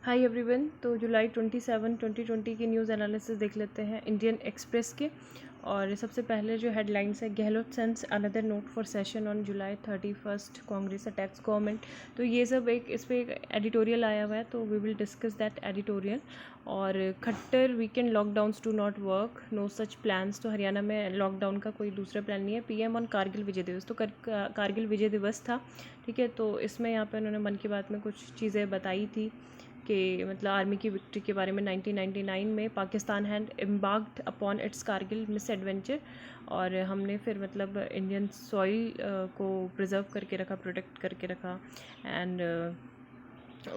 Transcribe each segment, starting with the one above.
Hi everyone. तो जुलाई 27 2020 की news analysis देख लेते हैं इंडियन एक्सप्रेस के। और सबसे पहले जो हेडलाइंस है, Gehlot sense another note for session on July 31 Congress attacks government. तो ये सब इस पर एक एडिटोरियल आया हुआ है, तो we will discuss that editorial. और Khattar weekend lockdowns do not work, no such plans. तो हरियाणा में लॉकडाउन का कोई दूसरा प्लान नहीं है। पीएम ऑन कारगिल विजय दिवस। तो कारगिल विजय दिवस था, ठीक है। तो इसमें यहाँ पे उन्होंने मन की बात में कुछ चीज़ें बताई थी कि मतलब आर्मी की विक्ट्री के बारे में। 1999 में Pakistan had embarked upon its Kargil miss adventure, और हमने फिर मतलब इंडियन सॉइल को प्रिजर्व करके रखा, प्रोटेक्ट करके रखा, एंड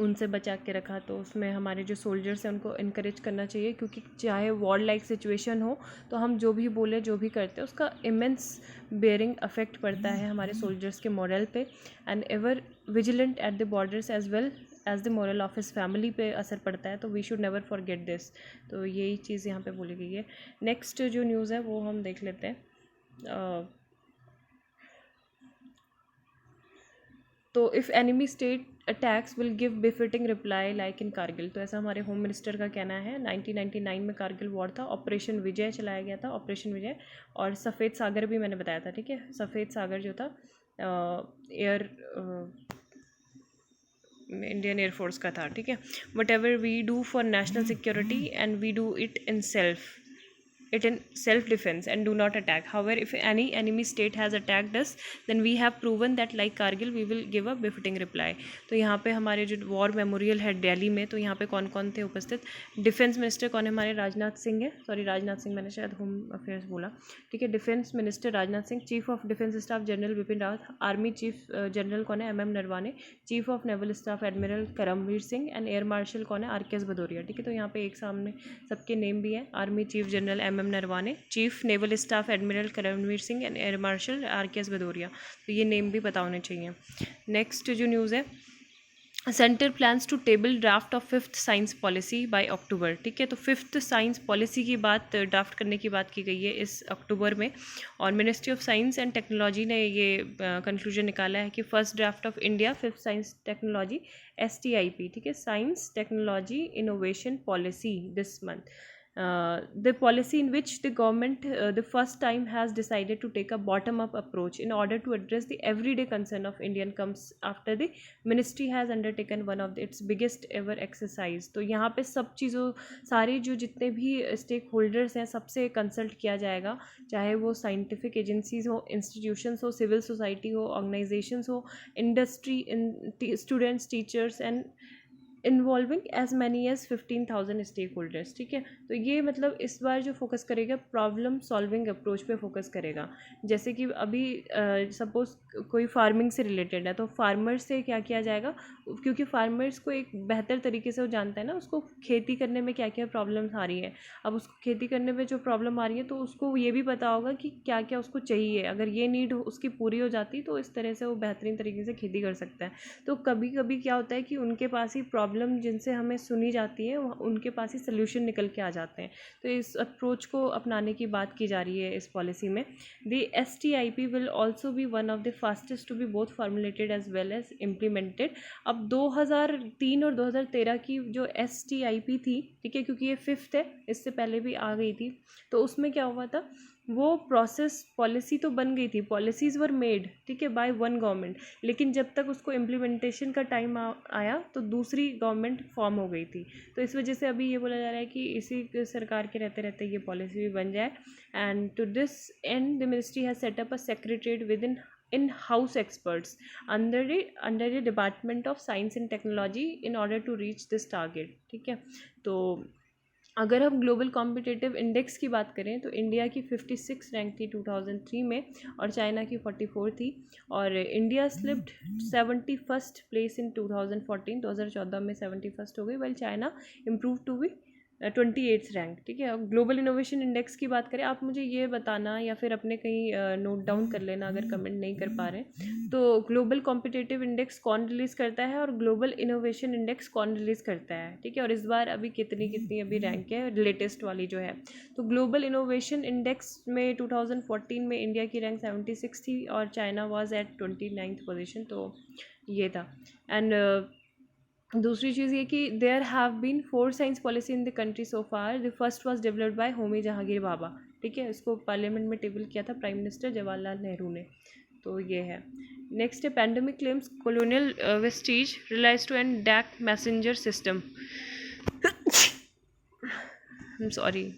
उनसे बचा के रखा। तो उसमें हमारे जो सोल्जर्स हैं उनको इनकरेज करना चाहिए, क्योंकि चाहे वॉर लाइक सिचुएशन हो तो हम जो भी बोले, जो भी करते हैं, उसका इमेंस बेयरिंग अफेक्ट पड़ता है हमारे सोल्जर्स के मॉरल पे। And ever vigilant at the borders as well as the morale of his family पे असर पड़ता है। तो we should never forget this. तो यही चीज़ यहाँ पे बोली गई है। नेक्स्ट जो न्यूज़ है वो हम देख लेते हैं। तो if enemy state attacks will give befitting reply like in Kargil. तो ऐसा हमारे होम मिनिस्टर का कहना है। 1999 में कारगिल वॉर था, ऑपरेशन विजय चलाया गया था, ऑपरेशन विजय। और सफ़ेद सागर भी मैंने बताया था, ठीक है। सफ़ेद सागर जो था एयर इंडियन एयरफोर्स का था, ठीक है। Whatever we do for national security and we do it in self-defense and do not attack. However, if any enemy state has attacked us, then we have proven that like Kargil we will give a befitting reply. तो यहाँ पे हमारे जो war memorial है दिल्ली में, तो यहाँ पे कौन कौन थे उपस्थित? डिफेंस मिनिस्टर कौन है हमारे? राजनाथ सिंह है। सॉरी, राजनाथ सिंह, मैंने शायद होम अफेयर्स बोला, ठीक है। Defence minister Rajnath Singh, chief of defence staff general Bipin Rawat, army chief general कौन है? MM Naravane, chief of naval staff admiral Karambir Singh, and air marshal कौन है? RKS भदौरिया, ठीक है। तो यहाँ पे एक सामने सबके नेम भी हैं। Army chief general MM Naravane, chief naval staff admiral Karambir Singh, and air marshal RKS Bhadauria. तो ये नेम भी पता होने चाहिए। नेक्स्ट जो न्यूज़ है, centre plans to table draft of 5th science policy by October, ठीक है। तो 5th साइंस पॉलिसी की बात, ड्राफ्ट करने की बात की गई है इस अक्टूबर में। और ministry of science and technology ने ये कंक्लूजन निकाला है कि first draft of India 5th science technology STIP, ठीक है, science technology innovation policy this month. The policy in which the government the first time has decided to take a bottom up approach in order to address the everyday concern of Indian comes after the ministry has undertaken one of its biggest ever exercise। तो यहाँ पे सब चीज़ों, सारे जो जितने भी stake holders हैं सबसे कंसल्ट किया जाएगा, चाहे वो साइंटिफिक एजेंसीज हो, इंस्टीट्यूशंस हो, सिविल सोसाइटी हो, ऑर्गेनाइजेशंस हो, industry, students, teachers, and involving as many as 15,000 stakeholders, ठीक है। तो ये मतलब इस बार जो फोकस करेगा, प्रॉब्लम सॉल्विंग अप्रोच पे फोकस करेगा। जैसे कि अभी सपोज कोई फार्मिंग से रिलेटेड है, तो फार्मर्स से क्या किया जाएगा, क्योंकि फार्मर्स को एक बेहतर तरीके से वो जानता है ना, उसको खेती करने में क्या क्या प्रॉब्लम्स आ रही है। अब उसको खेती करने में जो प्रॉब्लम आ रही है, तो उसको ये भी पता होगा कि क्या क्या उसको चाहिए। अगर ये नीड उसकी पूरी हो जाती, तो इस तरह से वो बेहतरीन तरीके से खेती कर सकता है। तो कभी कभी क्या होता है कि उनके पास ही प्रॉब्लम जिनसे हमें सुनी जाती है, उनके पास ही सल्यूशन निकल के आ जाते हैं। तो इस अप्रोच को अपनाने की बात की जा रही है इस पॉलिसी में। The STIP will also be one of the fastest to be both formulated as well as implemented. अब 2003 और 2013 की जो STIP थी, ठीक है, क्योंकि ये 5th है, इससे पहले भी आ गई थी। तो उसमें क्या हुआ था, वो प्रोसेस, पॉलिसी तो बन गई थी, पॉलिसीज़ वर मेड, ठीक है, बाय वन गवर्नमेंट, लेकिन जब तक उसको इम्प्लीमेंटेशन का टाइम आया तो दूसरी गवर्नमेंट फॉर्म हो गई थी। तो इस वजह से अभी ये बोला जा रहा है कि इसी सरकार के रहते रहते ये पॉलिसी भी बन जाए। And to this end the ministry has set up a secretariat with in house experts under the department of science and technology in order to reach this target, ठीक है। तो अगर हम ग्लोबल कॉम्पिटिटिव इंडेक्स की बात करें, तो इंडिया की 56 रैंक थी 2003 में, और चाइना की 44 थी। और India slipped 71st place in 2014 में 71st हो गई, well China improve to be 28th rank, ठीक है। अब ग्लोबल इनोवेशन इंडेक्स की बात करें, आप मुझे ये बताना या फिर अपने कहीं नोट डाउन कर लेना अगर कमेंट नहीं कर पा रहे। तो ग्लोबल कॉम्पिटिटिव इंडेक्स कौन रिलीज़ करता है और ग्लोबल इनोवेशन इंडेक्स कौन रिलीज़ करता है, ठीक है। और इस बार अभी कितनी कितनी अभी रैंक है लेटेस्ट वाली जो है। तो ग्लोबल इनोवेशन इंडेक्स में 2014 में इंडिया की रैंक 76 थी, और China was at 29th position. तो ये था। एंड दूसरी चीज़ ये कि there have been 4 science policy in the country so far. The first was developed by Homi Jahangir Bhabha, ठीक है, इसको पार्लियामेंट में टेबल किया था प्राइम मिनिस्टर जवाहरलाल नेहरू ने। तो ये है। नेक्स्ट है pandemic claims colonial vestiges realise to end dak messenger system. I am sorry.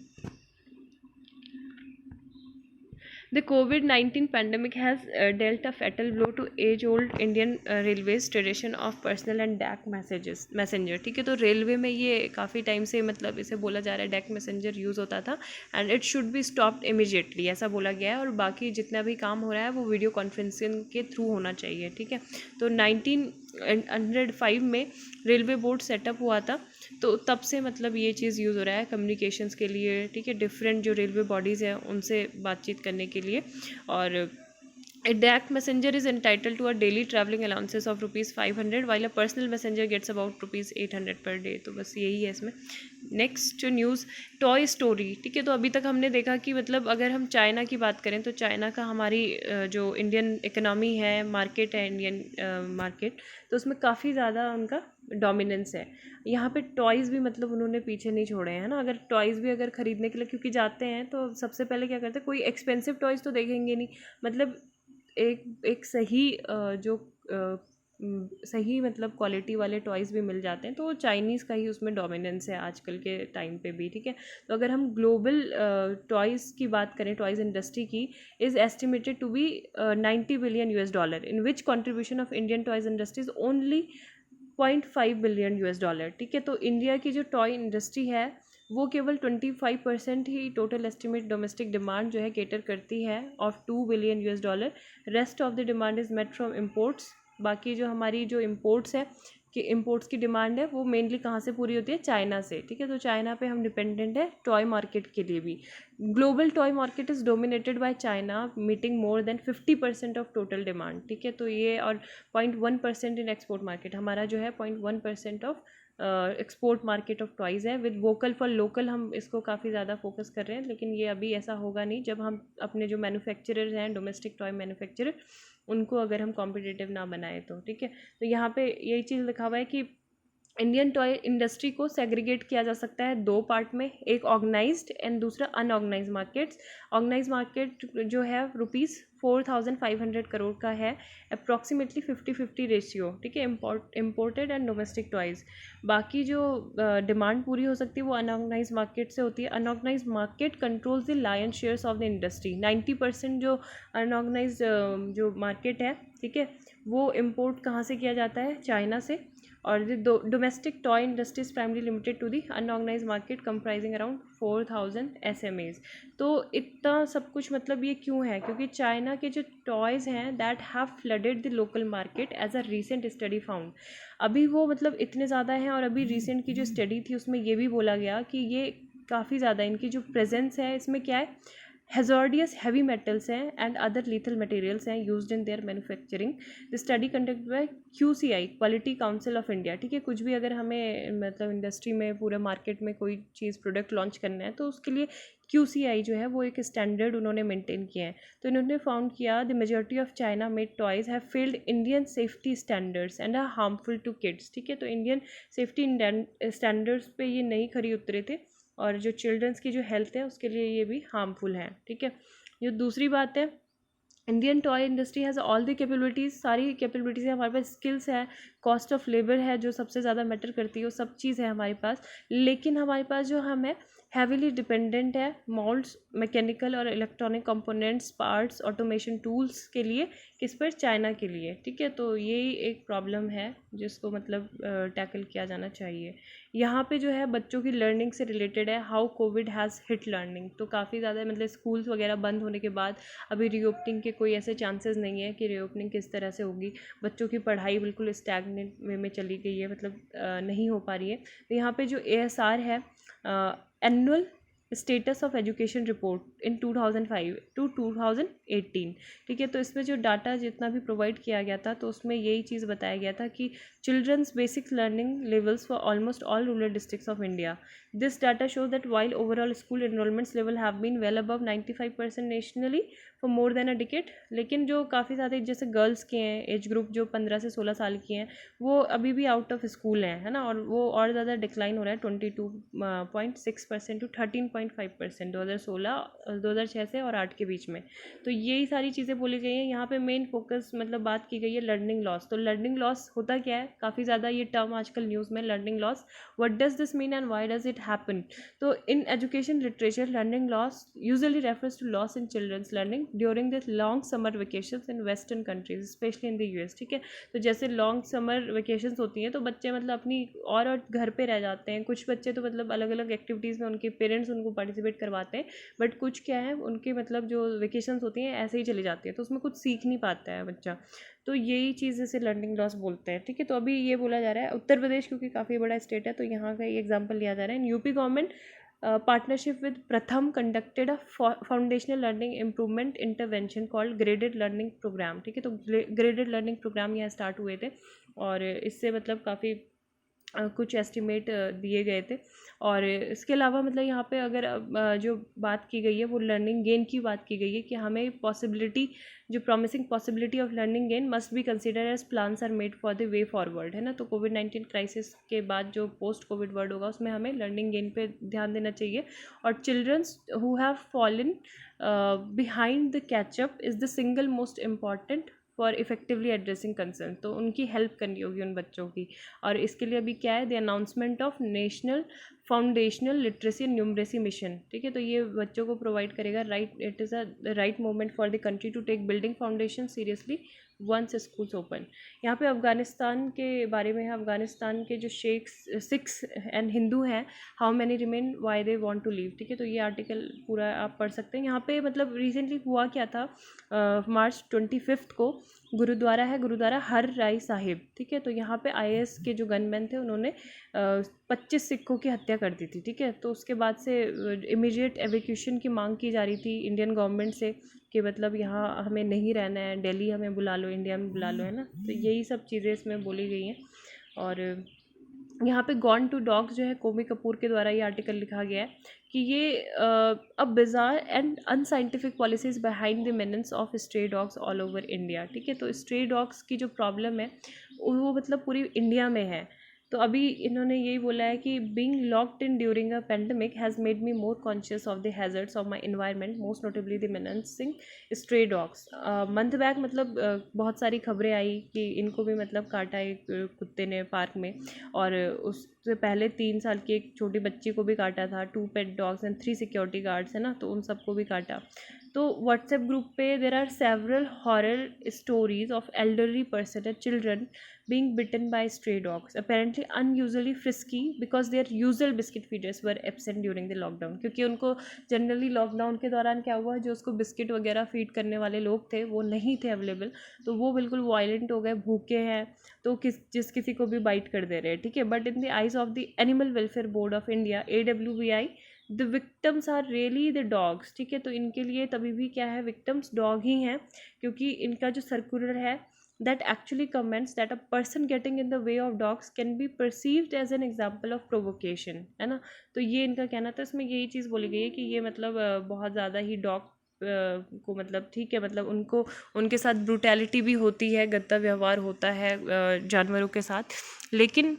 The COVID-19 pandemic has dealt a fatal blow to age-old Indian Railways tradition of personal and DAC messenger, ठीक है। तो railway में ये काफ़ी time से मतलब इसे बोला जा रहा है DAC मैसेंजर यूज़ होता था and it should be stopped immediately, ऐसा बोला गया है। और बाकी जितना भी काम हो रहा है वो वीडियो कॉन्फ्रेंसिंग के थ्रू होना चाहिए, ठीक है। तो 1905 में रेलवे बोर्ड सेटअप हुआ था, तो तब से मतलब ये चीज़ यूज़ हो रहा है कम्युनिकेशंस के लिए, ठीक है, डिफरेंट जो रेलवे बॉडीज़ हैं उनसे बातचीत करने के लिए। और a DAC messenger is entitled to a daily travelling allowances of ₹500 while a personal messenger gets about ₹800 per day। तो बस यही है इसमें। नेक्स्ट न्यूज़ टॉय स्टोरी, ठीक है। तो अभी तक हमने देखा कि मतलब अगर हम चाइना की बात करें तो चाइना का हमारी जो इंडियन इकोनॉमी है, मार्केट है, इंडियन मार्केट, तो उसमें काफ़ी ज़्यादा उनका डोमिनेंस है। यहाँ पे टॉयज़ भी मतलब उन्होंने पीछे नहीं छोड़े हैं ना। अगर टॉयज़ भी अगर ख़रीदने के लिए क्योंकि जाते हैं तो सबसे पहले क्या करते हैं, कोई एक्सपेंसिव टॉयज़ तो देखेंगे नहीं, मतलब एक सही सही मतलब क्वालिटी वाले टॉयज़ भी मिल जाते हैं। तो चाइनीज़ का ही उसमें डोमिनेंस है आजकल के टाइम पे भी, ठीक है। तो अगर हम ग्लोबल टॉयज़ की बात करें, टॉयज़ इंडस्ट्री की, is estimated to be $90 billion, in which contribution of Indian toys industries only $0.5 billion, ठीक है। तो इंडिया की जो टॉय इंडस्ट्री है वो केवल 25% ही टोटल एस्टिमेट डोमेस्टिक डिमांड जो है केटर करती है of $2 billion। Rest of the demand is met from imports. बाकी जो हमारी जो इम्पोर्ट्स है कि इम्पोर्ट्स की डिमांड है वो मेनली कहाँ से पूरी होती है, चाइना से, ठीक है। तो चाइना पे हम डिपेंडेंट है टॉय मार्केट के लिए भी। Global toy market is dominated by China meeting more than 50% of total demand, ठीक है। तो ये और 0.1% इन एक्सपोर्ट मार्केट, हमारा जो है 0.1% of export market of toys है। विद वोकल फॉर लोकल हम इसको काफ़ी ज़्यादा फोकस कर रहे हैं, लेकिन ये अभी ऐसा होगा नहीं जब हम अपने जो मैन्युफैक्चरर्स हैं, डोमेस्टिक टॉय मैन्युफैक्चरर, उनको अगर हम कॉम्पिटिटिव ना बनाए तो, ठीक है। तो यहाँ पे यही चीज़ लिखा हुआ है कि इंडियन टॉय इंडस्ट्री को सेग्रीगेट किया जा सकता है दो पार्ट में, एक ऑर्गेनाइज्ड एंड दूसरा अनऑर्गेनाइज्ड मार्केट्स। ऑर्गेनाइज्ड मार्केट जो है ₹4,500 करोड़ का है, अप्रॉक्सीमेटली 50-50 रेशियो, ठीक है, इम्पोर्टेड एंड डोमेस्टिक टॉयज़। बाकी जो डिमांड पूरी हो सकती है वो अनऑर्गेनाइज्ड मार्केट से होती है। Unorganised market controls the lion shares of the industry. 90% जो अनऑर्गेनाइज्ड जो मार्केट है, ठीक है, वो इम्पोर्ट कहाँ से किया जाता है, चाइना से। और the domestic toy industries primary limited to the unorganised market comprising around 4,000 SMEs। तो इतना सब कुछ मतलब ये क्यों है, क्योंकि चाइना के जो टॉयज़ हैं that have flooded the local market as a recent study found. अभी वो मतलब इतने ज़्यादा हैं, और अभी रिसेंट की जो स्टडी थी उसमें ये भी बोला गया कि ये काफ़ी ज़्यादा इनकी जो प्रेजेंस है इसमें क्या है, hazardous heavy metals हैं and other lethal materials हैं used in their manufacturing। the study conducted by QCI quality council of India, ठीक है। कुछ भी अगर हमें मतलब इंडस्ट्री में पूरे मार्केट में कोई चीज़ प्रोडक्ट लॉन्च करना है तो उसके लिए QCI जो है वो एक स्टैंडर्ड उन्होंने मेंटेन किया है। तो इन्होंने फाउंड किया the majority of China made toys have failed Indian safety standards and are harmful to kids, ठीक है। तो इंडियन सेफ्टी स्टैंडर्ड्स पे ये नहीं खरी उतरे थे, और जो चिल्ड्रंस की जो हेल्थ है उसके लिए ये भी हार्मफुल है, ठीक है। जो दूसरी बात है, Indian toy industry has all the capabilities, सारी कैपेबिलिटीज़ है हमारे पास, स्किल्स है, कॉस्ट ऑफ लेबर है जो सबसे ज़्यादा मैटर करती है, वो सब चीज़ है हमारे पास। लेकिन हमारे पास जो हम है हैविली डिपेंडेंट है मोल्ड्स, मैकेनिकल और electronic components, parts, automation tools के लिए, किस पर, चाइना के लिए, ठीक है। तो यही एक प्रॉब्लम है जिसको मतलब टैकल किया जाना चाहिए। यहाँ पे जो है बच्चों की लर्निंग से रिलेटेड है, how Covid has hit learning. तो काफ़ी ज़्यादा मतलब स्कूल्स वगैरह बंद होने के बाद अभी रीओपनिंग के कोई ऐसे चांसेस नहीं है कि रीओपनिंग किस तरह से होगी। बच्चों की पढ़ाई बिल्कुल स्टैगनेंट वे में चली गई है, मतलब नहीं हो पा रही है। तो यहाँ पे जो ASR है, annual status of education report in 2005 to 2018, ठीक है। तो इसमें जो डाटा जितना भी प्रोवाइड किया गया था तो उसमें यही चीज़ बताया गया था कि children's basic learning levels for almost all rural districts of India. This data shows that while overall school enrollments level have been well above 95% nationally for more than a decade, लेकिन जो काफ़ी सारे जैसे गर्ल्स के हैं age group जो 15 से 16 साल की हैं वो अभी भी आउट ऑफ स्कूल हैं, है ना, और वो और ज़्यादा डिक्लाइन हो रहा है 22.6% टू 13.5% 2006 से और 8 के बीच में। तो यही सारी चीज़ें बोली गई हैं यहाँ पे। मेन फोकस मतलब बात की गई है लर्निंग लॉस। तो लर्निंग लॉस होता क्या है, काफ़ी ज़्यादा ये टर्म आजकल न्यूज़ में, learning loss, what does this mean and why does it happen. तो in education literature learning loss usually refers to loss in children's learning during this long summer vacations in western countries specially in the US, ठीक है। तो जैसे long summer vacations होती हैं तो बच्चे मतलब अपनी और घर पे रह जाते हैं। कुछ बच्चे तो मतलब अलग अलग एक्टिविटीज़ में उनके पेरेंट्स उनको पार्टिसिपेट करवाते हैं, बट कुछ क्या है उनके मतलब जो वेकेशंस होती हैं ऐसे ही चली जाती है, तो उसमें कुछ सीख नहीं पाता है बच्चा। तो यही चीज़ जैसे लर्निंग लॉस बोलते हैं, ठीक है। तो अभी ये बोला जा रहा है उत्तर प्रदेश क्योंकि काफ़ी बड़ा स्टेट है तो यहाँ का ये एग्जाम्पल लिया जा रहा है। UP government partnership with Pratham conducted a foundational learning improvement intervention called graded learning program, ठीक है। तो graded learning program यहाँ स्टार्ट हुए थे और इससे मतलब काफ़ी कुछ एस्टिमेट दिए गए थे। और इसके अलावा मतलब यहाँ पे अगर जो बात की गई है वो लर्निंग गेन की बात की गई है कि हमें पॉसिबिलिटी जो promising possibility of learning gain must be consider as plans are made for the way forward, है ना। तो कोविड-19 क्राइसिस के बाद जो पोस्ट कोविड वर्ल्ड होगा उसमें हमें लर्निंग गेन पे ध्यान देना चाहिए। और children's who have fallen behind the catch up is the single most important for effectively addressing concern. तो उनकी हेल्प करनी होगी उन बच्चों की। और इसके लिए अभी क्या है, the announcement of national foundational literacy and numeracy mission, ठीक है। तो ये बच्चों को प्रोवाइड करेगा it is a right moment for the country to take building foundation seriously once schools open. यहाँ पे अफगानिस्तान के बारे में है। अफगानिस्तान के जो सिख्स एंड हिंदू हैं, how many remain why they want to leave, ठीक है। तो ये आर्टिकल पूरा आप पढ़ सकते हैं। यहाँ पे मतलब रिसेंटली हुआ क्या था, मार्च 25 को गुरुद्वारा है, गुरुद्वारा हर राय साहिब, ठीक है। तो यहाँ पे IAS के जो गनमैन थे उन्होंने 25 सिखों की हत्या कर दी थी, ठीक है। तो उसके बाद से इमीडिएट एविक्यूशन की मांग की जा रही थी इंडियन गवर्नमेंट से कि मतलब यहाँ हमें नहीं रहना है, दिल्ली हमें बुला लो, इंडिया में बुला लो, है ना। तो यही सब चीज़ें इसमें बोली गई हैं। और यहाँ पे गॉन टू डॉग्स जो है कोमी कपूर के द्वारा ये आर्टिकल लिखा गया है कि ये अब bizarre and unscientific policies behind the menace of stray dogs all over India, ठीक है। तो स्ट्रे डॉग्स की जो प्रॉब्लम है वो मतलब पूरी इंडिया में है। तो अभी इन्होंने यही बोला है कि being locked in during a pandemic has made me more conscious of the hazards of my environment, most notably the menacing stray dogs. Month back मतलब बहुत सारी खबरें आई कि इनको भी मतलब काटा एक कुत्ते ने पार्क में, और उससे पहले 3 साल की एक छोटी बच्ची को भी काटा था, 2 पेट डॉग्स एंड 3 सिक्योरिटी गार्ड्स, है ना, तो उन सबको भी काटा। तो व्हाट्सएप ग्रुप पे there are several horror stories of elderly person and children being bitten by stray dogs, apparently unusually frisky because their usual biscuit feeders were absent during the lockdown। क्योंकि उनको जनरली लॉकडाउन के दौरान क्या हुआ, जो उसको biscuit वगैरह feed करने वाले लोग थे वो नहीं थे अवेलेबल, तो वो बिल्कुल वायलेंट हो गए, भूखे हैं, तो जिस किसी को भी बाइट कर दे रहे हैं, ठीक है। But in the eyes of the animal welfare board of India AWBI the victims are really the dogs, ठीक है। तो इनके लिए तभी भी क्या है, विक्टम्स डॉग ही हैं, क्योंकि इनका जो सर्कुलर है that actually comments that a person getting in the way of dogs can be perceived as an example of provocation, है ना। तो ये इनका कहना था, इसमें यही चीज़ बोली गई है कि ये मतलब बहुत ज़्यादा ही डॉग को मतलब ठीक है, मतलब उनको उनके साथ ब्रूटैलिटी भी होती है, गंदा व्यवहार होता है जानवरों के साथ। लेकिन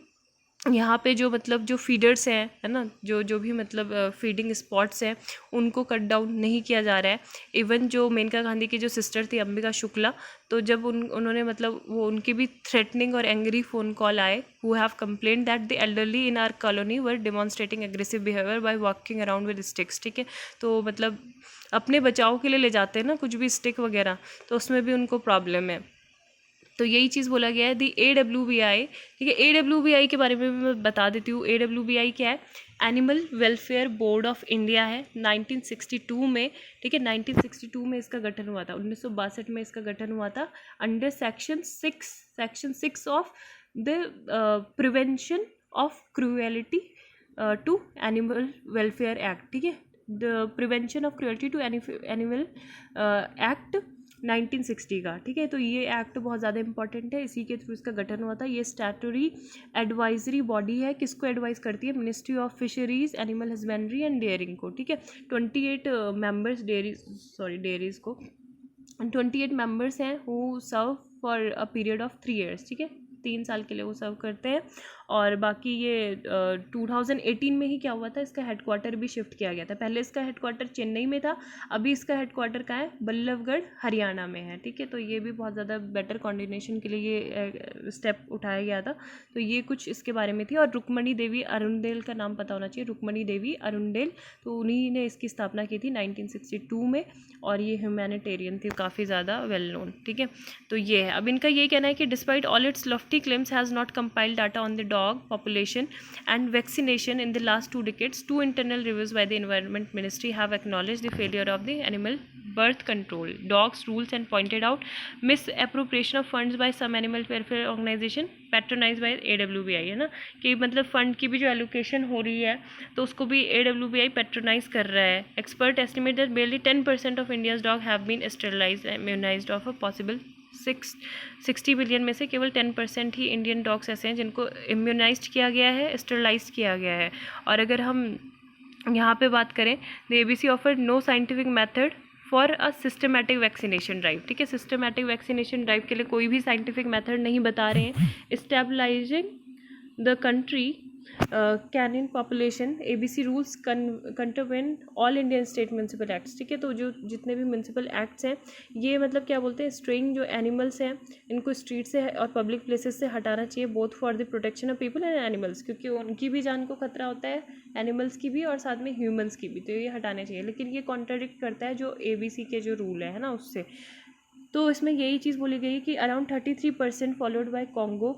यहाँ पे जो मतलब जो फीडर्स हैं, है ना, जो भी मतलब फीडिंग स्पॉट्स हैं उनको कट डाउन नहीं किया जा रहा है। इवन जो मेनका गांधी की जो सिस्टर थी अंबिका शुक्ला, तो जब उन्होंने मतलब वो उनकी भी थ्रेटनिंग और एंग्री फ़ोन कॉल आए, who have complain that the elderly in our colony were demonstrating aggressive behaviour by walking around with sticks, ठीक है। तो मतलब अपने बचाव के लिए ले जाते हैं ना कुछ भी स्टिक वगैरह, तो उसमें भी उनको प्रॉब्लम है। तो यही चीज़ बोला गया है दी AWBI, ठीक है। AWBI के बारे में भी मैं बता देती हूँ। AWBI क्या है, animal welfare board of India है, 1962 में, ठीक है। 1962 में इसका गठन हुआ था, 1962 में इसका गठन हुआ था under section 6 of the prevention of cruelty to animal welfare act, ठीक है। The prevention of cruelty to animal act 1960 का, ठीक है। तो ये एक्ट बहुत ज़्यादा इंपॉर्टेंट है, इसी के थ्रू इसका गठन हुआ था। ये स्टैटूटरी एडवाइजरी बॉडी है, किसको एडवाइस करती है? Ministry of fisheries, animal husbandry and dairying को, ठीक है। 28 मेंबर्स डेयरीज को 28 मेंबर्स हैं who serve for a period of 3 years, ठीक है, 3 साल के लिए वो सर्व करते हैं। और बाकी ये 2018 में ही क्या हुआ था, इसका हेडक्वार्टर भी शिफ्ट किया गया था। पहले इसका हेडक्वार्टर चेन्नई में था, अभी इसका हेडक्वार्टर कहाँ है? बल्लभगढ़ हरियाणा में है, ठीक है। तो ये भी बहुत ज़्यादा बेटर कोऑर्डिनेशन के लिए ये स्टेप उठाया गया था। तो ये कुछ इसके बारे में थी। और रुक्मणी देवी अरुणडेल का नाम पता होना चाहिए, रुक्मणी देवी अरुणडेल, तो उन्हीं ने इसकी स्थापना की थी 1962 में। और ये ह्यूमैनिटेरियन थी, काफ़ी ज़्यादा वेल नोन, ठीक है। तो ये है। अब इनका ये कहना है कि despite all it's Lofty claims has not compiled data on the dog population and vaccination in the last 2 decades. 2 internal reviews by the Environment Ministry have acknowledged the failure of the animal birth control dogs rules and pointed out misappropriation of funds by some animal welfare organization patronized by AWBI, है ना, कि मतलब fund की भी जो allocation हो रही है तो उसको भी AWBI पैट्रोनाइज कर रहा है। Expert estimate that barely 10% of India's dog have been sterilized and immunized of a possible 60 billion में से केवल 10% ही इंडियन डॉग्स ऐसे हैं जिनको इम्यूनाइज्ड किया गया है, स्टरलाइज्ड किया गया है। और अगर हम यहाँ पे बात करें, the ABC offered no scientific method for a systematic vaccination drive, ठीक है। सिस्टमेटिक वैक्सीनेशन ड्राइव के लिए कोई भी साइंटिफिक मेथड नहीं बता रहे हैं। Stabilising the country canine population, ABC rules contravene all Indian state municipal acts, ठीक है। तो जो जितने भी म्यूनसिपल एक्ट्स हैं ये मतलब क्या बोलते हैं, स्ट्रेइंग जो एनिमल्स हैं इनको स्ट्रीट से और पब्लिक प्लेसेस से हटाना चाहिए, both for the protection of people and animals, क्योंकि उनकी भी जान को खतरा होता है, एनिमल्स की भी और साथ में ह्यूमन्स की भी, तो ये हटाने चाहिए। लेकिन ये कॉन्ट्राडिक्ट करता है जो ABC के जो रूल है ना उससे। तो इसमें यही चीज़ बोली गई कि अराउंड 33% फॉलोड बाय कॉन्गो।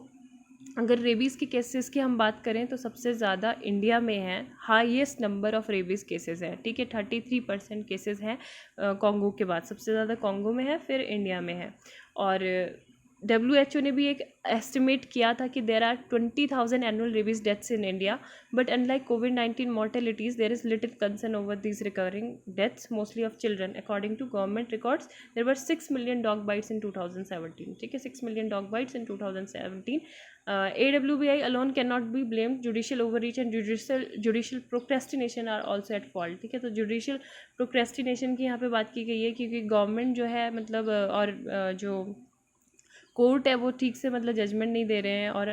अगर रेबीज़ के केसेस की हम बात करें तो सबसे ज़्यादा इंडिया में है, highest number of rabies cases है, ठीक है। 33% केसेस हैं कॉन्गो के बाद, सबसे ज़्यादा कॉन्गो में है, फिर इंडिया में है। और WHO ने भी एक एस्टिमेट किया था कि there are 20,000 annual rabies deaths in India, but unlike COVID-19 mortalities there is little concern over these recurring deaths, mostly of children. According to government records, there were 6 million dog bites in 2017, ठीक है, 6 million dog bites in 2017. AWBI alone cannot be blamed. Judicial overreach and judicial procrastination are also at fault, ठीक है। तो judicial procrastination की यहाँ पे बात की गई है क्योंकि गवर्नमेंट जो है मतलब और जो कोर्ट है वो ठीक से मतलब जजमेंट नहीं दे रहे हैं और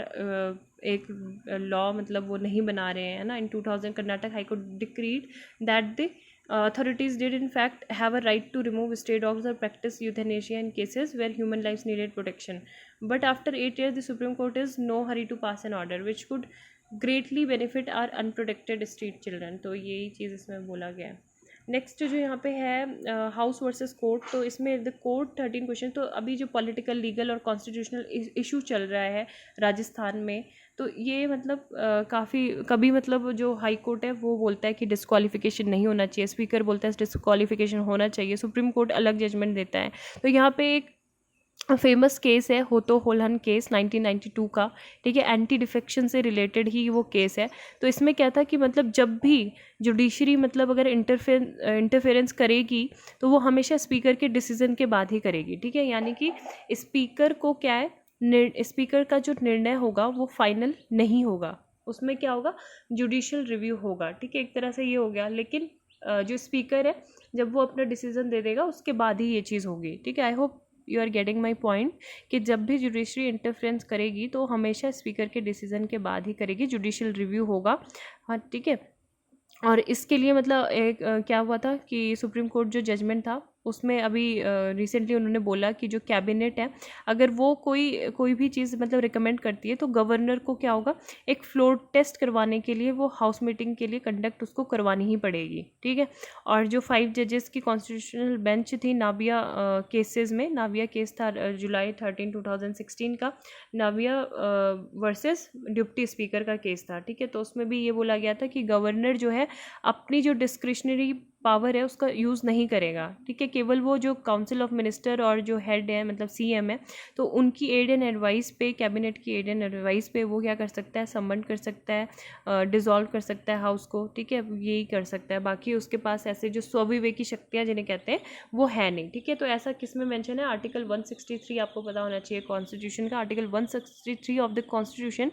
एक लॉ मतलब वो नहीं बना रहे हैं, है ना। इन 2000 Karnataka high court decreed that the authorities did in fact have a right to remove stray dogs or practice euthanasia in cases where human lives needed protection, but after 8 years the Supreme Court is no hurry to pass an order which could greatly benefit our unprotected street children. तो यही चीज़ इसमें बोला गया है। Next जो यहाँ पे है हाउस वर्सेस कोर्ट, तो इसमें द कोर्ट 13 क्वेश्चन। तो अभी जो पॉलिटिकल, लीगल और कॉन्स्टिट्यूशनल इशू चल रहा है राजस्थान में, तो ये मतलब काफ़ी कभी मतलब जो हाई कोर्ट है वो बोलता है कि डिस्क्वालिफिकेशन नहीं होना चाहिए, स्पीकर बोलता है डिस्क्वालिफिकेशन होना चाहिए, सुप्रीम कोर्ट अलग जजमेंट देता है। तो यहाँ पे एक फेमस केस है होतो होल्हन केस 1992 का, ठीक है। एंटी डिफेक्शन से रिलेटेड ही वो केस है। तो इसमें क्या था कि मतलब जब भी जुडिशरी मतलब अगर इंटरफेरेंस करेगी तो वो हमेशा स्पीकर के डिसीजन के बाद ही करेगी, ठीक है। यानी कि स्पीकर को क्या है, स्पीकर का जो निर्णय होगा वो फाइनल नहीं होगा, उसमें क्या होगा, जुडिशियल रिव्यू होगा, ठीक है। एक तरह से ये हो गया, लेकिन जो स्पीकर है जब वो अपना डिसीजन दे देगा उसके बाद ही ये चीज़ होगी, ठीक है। I hope you are getting my point कि जब भी जुडिशरी इंटरफेरेंस करेगी तो हमेशा स्पीकर के डिसीजन के बाद ही करेगी, जुडिशियल रिव्यू होगा, हाँ, ठीक है। और इसके लिए मतलब एक क्या हुआ था कि सुप्रीम कोर्ट जो जजमेंट था उसमें अभी रिसेंटली उन्होंने बोला कि जो कैबिनेट है अगर वो कोई भी चीज़ मतलब रिकमेंड करती है तो गवर्नर को क्या होगा, एक फ्लोर टेस्ट करवाने के लिए वो हाउस मीटिंग के लिए कंडक्ट उसको करवानी ही पड़ेगी, ठीक है। और जो 5 जजेस की कॉन्स्टिट्यूशनल बेंच थी नाविया केसेस में, नाविया केस था जुलाई 13, 2016 का, नाविया वर्सेस डिप्टी स्पीकर का केस था, ठीक है। तो उसमें भी ये बोला गया था कि गवर्नर जो है अपनी जो डिस्क्रिशनरी पावर है उसका यूज़ नहीं करेगा, ठीक है। केवल वो जो काउंसिल ऑफ मिनिस्टर और जो हेड है मतलब सीएम है, तो उनकी एड एंड एडवाइस पे, कैबिनेट की एड एंड एडवाइस पे वो क्या कर सकता है, सम्मन कर सकता है, डिसॉल्व कर सकता है हाउस को, ठीक है, यही कर सकता है। बाकी उसके पास ऐसे जो स्वविवेकी शक्तियाँ जिन्हें कहते हैं वो है नहीं, ठीक है। तो ऐसा किस में मेंशन है, आर्टिकल 163 आपको पता होना चाहिए कॉन्स्टिट्यूशन का। आर्टिकल 163 ऑफ द कॉन्स्टिट्यूशन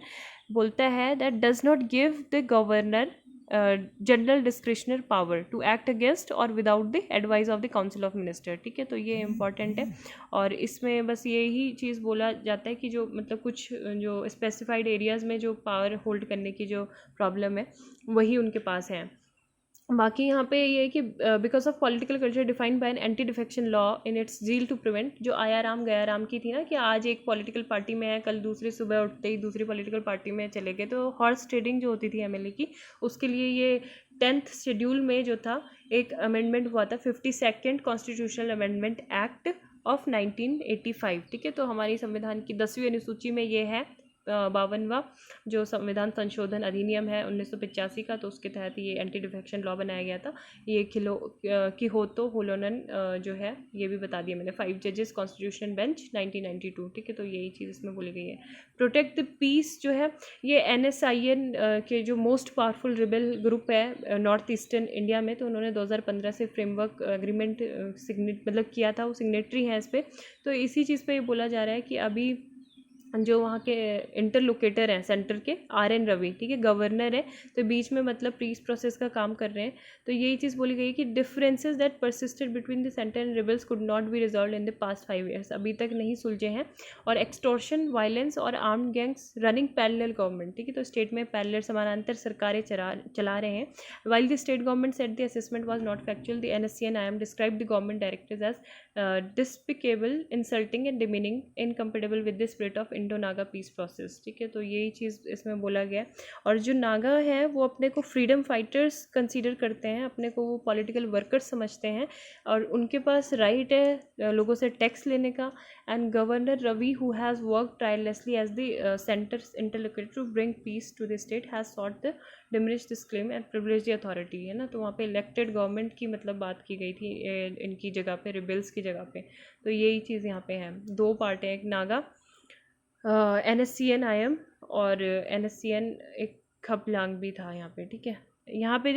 बोलता है that does not give the governor general discretionary power to act against or without the advice of the council of minister, ठीक है। तो ये इंपॉर्टेंट है। और इसमें बस यही चीज़ बोला जाता है कि जो मतलब कुछ जो स्पेसिफाइड एरियाज़ में जो पावर होल्ड करने की जो प्रॉब्लम है वही उनके पास है। बाकी यहाँ पे ये है कि because of political culture defined by an anti defection law in its zeal to prevent, जो आया राम गया राम की थी ना, कि आज एक पॉलिटिकल पार्टी में है, कल दूसरी सुबह उठते ही दूसरी पॉलिटिकल पार्टी में चले गए, तो हॉर्स ट्रेडिंग जो होती थी एमएलए की, उसके लिए ये 10th शेड्यूल में जो था एक अमेंडमेंट हुआ था, 52nd constitutional amendment act of 1985, ठीक है। तो हमारी संविधान की 10वीं अनुसूची में ये है 52वां जो संविधान संशोधन अधिनियम है 1985 का, तो उसके तहत ये एंटी डिफेक्शन लॉ बनाया गया था। ये किहोतो हुलोनन जो है ये भी बता दिया मैंने, 5 जजेस कॉन्स्टिट्यूशन बेंच 1992, ठीक है। तो यही चीज़ इसमें बोली गई है। प्रोटेक्ट द पीस जो है ये NSIN के जो मोस्ट पावरफुल रिबेल ग्रुप है नॉर्थ ईस्टर्न इंडिया में, तो उन्होंने 2015 से फ्रेमवर्क एग्रीमेंट मतलब किया था, वो सिग्नेटरी हैं इस पर। तो इसी चीज़ पे ये बोला जा रहा है कि अभी जो वहाँ के इंटरलोकेटर हैं सेंटर के, RN रवि, ठीक है, गवर्नर है, तो बीच में मतलब पीस प्रोसेस का काम कर रहे हैं। तो यही चीज़ बोली गई कि differences that persisted between the centre and rebels could not be resolve in the past 5 years, अभी तक नहीं सुलझे हैं। और एक्सटॉर्शन, वायलेंस और armed gangs running parallel government, ठीक है, तो स्टेट में पैरेलल समानांतर सरकारें चला रहे हैं। While the state government said the assessment was not factual, the NSCN-IM describe the government directors as despicable, insulting and demeaning, incompatible with the spirit of Indo Naga peace process, ठीक है। तो यही चीज़ इसमें बोला गया। और जो नागा हैं वो अपने को फ्रीडम फाइटर्स कंसीडर करते हैं, अपने को वो पॉलिटिकल वर्कर्स समझते हैं, और उनके पास राइट है लोगों से टैक्स लेने का। And governor Ravi who has work tirelessly as the centre interlocutor to bring peace to the state has sought the diminish this claim and privilege the authority, है ना। तो वहाँ पे इलेक्टेड गवर्नमेंट की मतलब बात की गई थी इनकी जगह पे, रिबेल्स की जगह पे। तो यही चीज़ यहाँ पे है। 2 पार्ट है, एक नागा NSCN-IM और NSCN एक खपलांग भी था यहाँ पे, ठीक है। यहाँ पे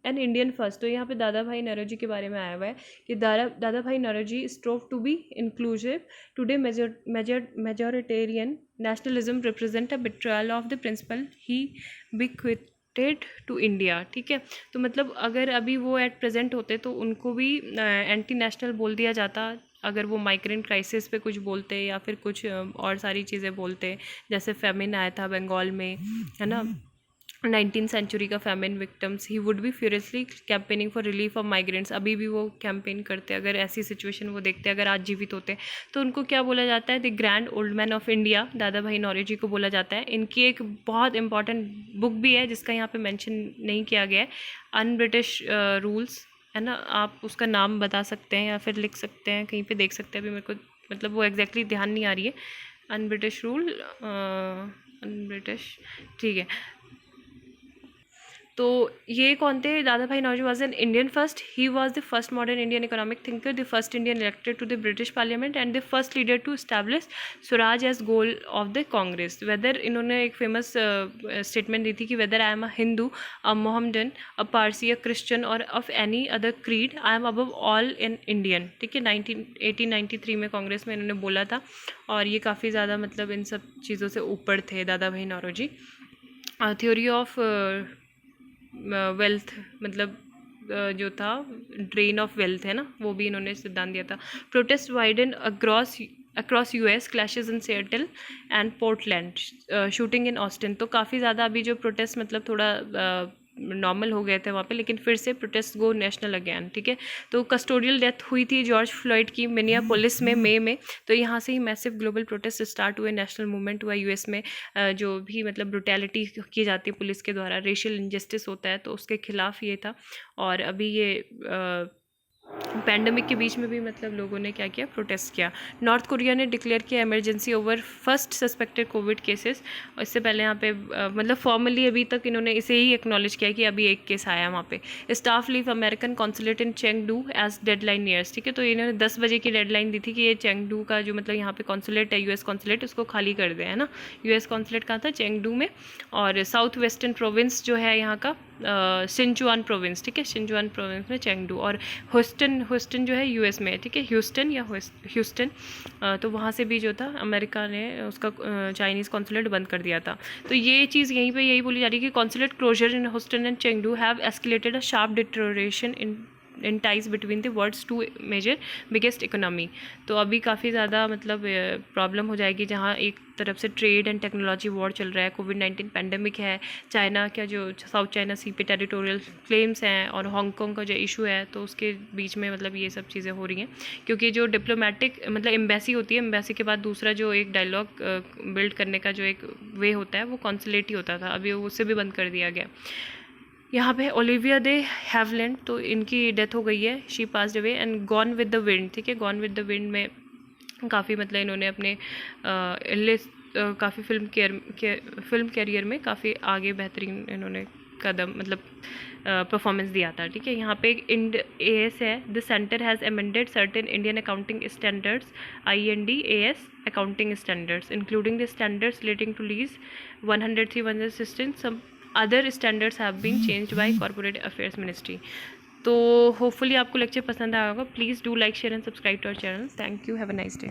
एन इंडियन फर्स्ट, तो यहाँ पे दादा भाई नौरोजी के बारे में आया हुआ है कि Dadabhai Naoroji strove to be inclusive today, majoritarian nationalism represent a betrayal of the principle he bequeathed to India, ठीक है। तो मतलब अगर अभी वो एट प्रेजेंट होते तो उनको भी एंटी नेशनल बोल दिया जाता, अगर वो माइग्रेंट क्राइसिस पे कुछ बोलते या फिर कुछ और सारी चीज़ें बोलते, जैसे फेमिन आया था बंगाल में, है ना, 19th सेंचुरी का famine victims, he would be furiously campaigning for relief of migrants. अभी भी वो कैंपेन करते, अगर ऐसी सिचुएशन वो देखते, अगर आज जीवित होते, तो उनको क्या बोला जाता है, the grand old man of India, दादा भाई नौरोजी को बोला जाता है। इनकी एक बहुत इंपॉर्टेंट बुक भी है जिसका यहाँ पे मेंशन नहीं किया गया है, अन ब्रिटिश रूल्स, है ना। आप उसका नाम बता सकते हैं या फिर लिख सकते हैं, कहीं पे देख सकते हैं, अभी मेरे को मतलब वो एग्जैक्टली ध्यान नहीं आ रही है। Un British rule, un British, ठीक है। तो ये कौन थे, Dadabhai Naoroji was an Indian first, he was the first modern Indian economic thinker, the first Indian elected to the British parliament and the first leader to establish swaraj as goal of the Congress. Whether, इन्होंने एक famous statement दी थी कि whether I am a Hindu, a Mohammedan, a Parsi, a Christian और of any other creed, I am above all in Indian, ठीक है। 1893 में कांग्रेस में इन्होंने बोला था, और ये काफ़ी ज़्यादा मतलब इन सब चीज़ों से ऊपर थे Dadabhai Naoroji. Theory of wealth, मतलब जो था ड्रेन ऑफ वेल्थ, है ना, वो भी इन्होंने सिद्धांत दिया था। Protest widen across US, clashes in Seattle and Portland, shooting in Austin. तो काफ़ी ज़्यादा अभी जो प्रोटेस्ट मतलब थोड़ा नॉर्मल हो गए थे वहाँ पे, लेकिन फिर से प्रोटेस्ट गो नेशनल अगेन, ठीक है। तो कस्टोडियल डेथ हुई थी जॉर्ज फ्लॉयड की मिनियापोलिस में मई में, तो यहाँ से ही मैसिव ग्लोबल प्रोटेस्ट स्टार्ट हुए, नेशनल मूवमेंट हुआ US में। जो भी मतलब ब्रुटैलिटी की जाती है पुलिस के द्वारा, रेशियल इनजस्टिस होता है, तो उसके खिलाफ ये था। और अभी ये पैंडमिक के बीच में भी मतलब लोगों ने क्या किया, प्रोटेस्ट किया। नॉर्थ कोरिया ने डिक्लेयर किया emergency over first suspected Covid cases. और इससे पहले यहाँ पे मतलब फॉर्मली अभी तक इन्होंने इसे ही एक्नॉलेज किया कि अभी एक केस आया वहाँ पे। स्टाफ लीव अमेरिकन कॉन्सुलेट इन चेंगडू एज डेडलाइन नियर्स, ठीक है। तो इन्होंने 10 बजे की डेडलाइन दी थी कि ये चेंगडू का जो मतलब यहाँ पे कॉन्सुलेट है, यूएस कॉन्सुलेट, उसको खाली कर दें, है ना। यूएस कॉन्सुलेट कहाँ था, चेंगडू में। और साउथ वेस्टर्न प्रोविंस जो है यहाँ का सिंचुआन प्रोविंस, ठीक है, सिंचुआन प्रोविंस में चेंगडू। और ह्यूस्टन जो है यूएस में, ठीक है, ह्यूस्टन या ह्यूस्टन, तो वहाँ से भी जो था अमेरिका ने उसका चाइनीज़ कॉन्सुलेट बंद कर दिया था। तो ये चीज़ यहीं पे यही बोली जा रही है कि consulate closure in Houston and Chengdu have escalated a sharp deterioration in ties between the world's two major biggest economy. तो अभी काफ़ी ज़्यादा मतलब प्रॉब्लम हो जाएगी, जहाँ एक तरफ से ट्रेड एंड टेक्नोलॉजी वॉर चल रहा है, कोविड-19 पैंडमिक है, चाइना का जो साउथ चाइना सी पे टेरिटोरियल क्लेम्स हैं, और हांगकांग का जो इशू है, तो उसके बीच में मतलब ये सब चीज़ें हो रही हैं। क्योंकि जो डिप्लोमेटिक मतलब एम्बेसी होती है, एम्बेसी के बाद दूसरा जो एक डायलॉग बिल्ड करने का जो एक वे होता है वो कॉन्सुलेट ही होता था, अभी उसे भी बंद कर दिया गया। यहाँ पे ओलिविया दे हैवलैंड, तो इनकी डेथ हो गई है, she passed away. And gone with the wind, ठीक है, गॉन विद द विंड में काफ़ी मतलब इन्होंने अपने काफ़ी फिल्म कैरियर में काफ़ी आगे बेहतरीन इन्होंने कदम मतलब परफॉर्मेंस दिया था, ठीक है। यहाँ पे एक AS है, the centre has amended certain Indian accounting standards, IND-AS accounting standards, including the standards relating to lease 103 1 system, some other standards have been changed by corporate affairs ministry. तो होपफुली आपको लेक्चर पसंद आया होगा। Please do like share and subscribe to our channel. Thank you, have a nice day.